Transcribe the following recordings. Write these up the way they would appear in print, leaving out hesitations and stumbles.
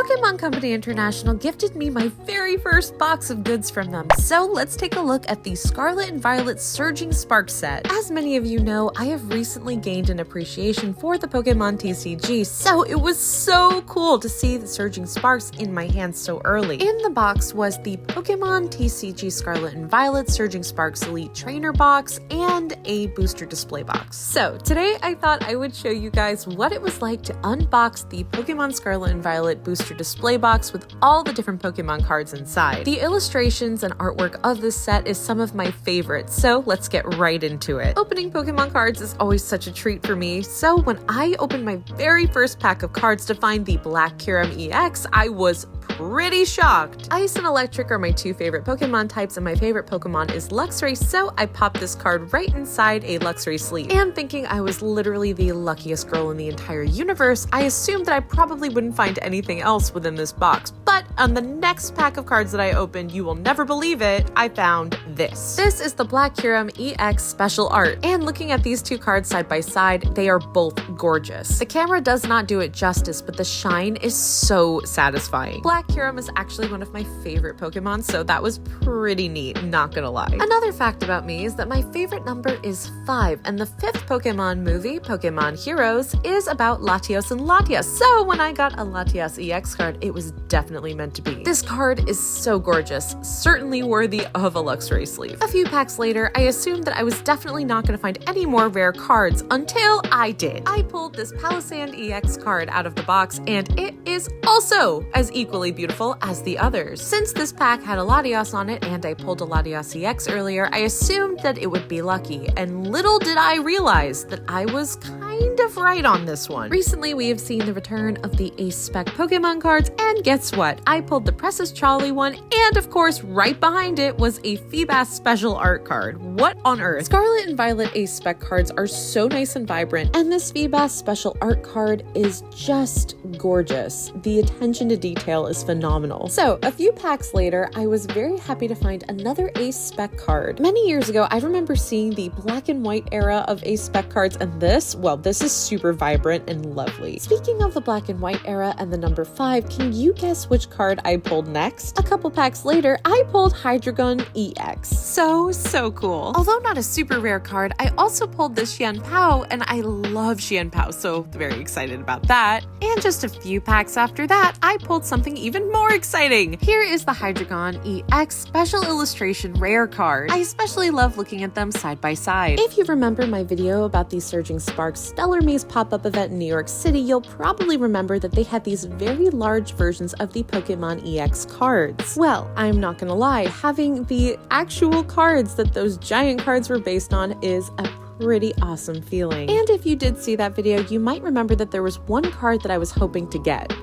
Pokémon Company International gifted me my very first box of goods from them, so let's take a look at the Scarlet and Violet Surging Sparks set. As many of you know, I have recently gained an appreciation for the Pokémon TCG, so it was so cool to see the Surging Sparks in my hands so early. In the box was the Pokémon TCG Scarlet and Violet Surging Sparks Elite Trainer box and a booster display box. So today I thought I would show you guys what it was like to unbox the Pokémon Scarlet and Violet booster display box with all the different Pokemon cards inside. The illustrations and artwork of this set is some of my favorites, so let's get right into it. Opening Pokemon cards is always such a treat for me, so when I opened my very first pack of cards to find the Black Kyurem EX, I was pretty shocked. Ice and Electric are my two favorite Pokemon types, and my favorite Pokemon is Luxray, so I popped this card right inside a Luxray sleeve. And thinking I was literally the luckiest girl in the entire universe, I assumed that I probably wouldn't find anything else within this box. But on the next pack of cards that I opened, you will never believe it, I found this. This is the Black Kyurem EX special art, and looking at these two cards side by side, they are both gorgeous. The camera does not do it justice, but the shine is so satisfying. Black Kyurem is actually one of my favorite Pokemon, so that was pretty neat, not gonna lie. Another fact about me is that my favorite number is 5, and the 5th Pokemon movie, Pokemon Heroes, is about Latios and Latias, so when I got a Latias EX card, it was definitely meant to be. This card is so gorgeous, certainly worthy of a Luxray sleeve. A few packs later, I assumed that I was definitely not going to find any more rare cards until I did. I pulled this Palisand EX card out of the box, and it is also as equally beautiful as the others. Since this pack had a Latias on it, and I pulled a Latias EX earlier, I assumed that it would be lucky, and little did I realize that I was kind of right on this one. Recently, we have seen the return of the Ace Spec Pokemon cards, and guess what? I pulled the Precious Charlie one, and of course, right behind it was a Feebas special art card. What on earth? Scarlet and Violet Ace Spec cards are so nice and vibrant, and this Feebas special art card is just gorgeous. The attention to detail is phenomenal. So, a few packs later, I was very happy to find another Ace Spec card. Many years ago, I remember seeing the black and white era of Ace Spec cards, and this is super vibrant and lovely. Speaking of the black and white era and the number 5, can you guess which card I pulled next? A couple packs later, I pulled Hydreigon EX. So cool. Although not a super rare card, I also pulled this Xianpao, and I love Xianpao, so very excited about that. And just a few packs after that, I pulled something even more exciting. Here is the Hydreigon EX special illustration rare card. I especially love looking at them side by side. If you remember my video about the Surging Sparks Stellar Maze pop-up event in New York City, you'll probably remember that they had these very large versions of the Pokemon EX cards. Well, I'm not gonna lie, having the actual cards that those giant cards were based on is a pretty awesome feeling. And if you did see that video, you might remember that there was one card that I was hoping to get. That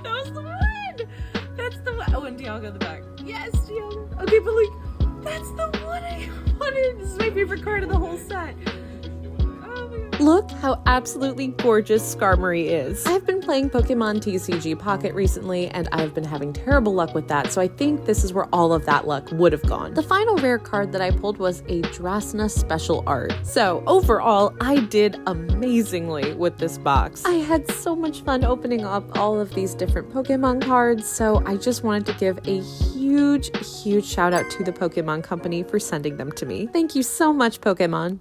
was the one! That's the one! Oh, and Dialga in the back. Yes, Dialga! Okay, but like, that's the one I wanted! This is my favorite card of the whole set. Look how absolutely gorgeous Skarmory is. I've been playing Pokemon TCG Pocket recently, and I've been having terrible luck with that, so I think this is where all of that luck would have gone. The final rare card that I pulled was a Drasna special art. So overall, I did amazingly with this box. I had so much fun opening up all of these different Pokemon cards, so I just wanted to give a huge shout out to the Pokemon Company for sending them to me. Thank you so much, Pokemon.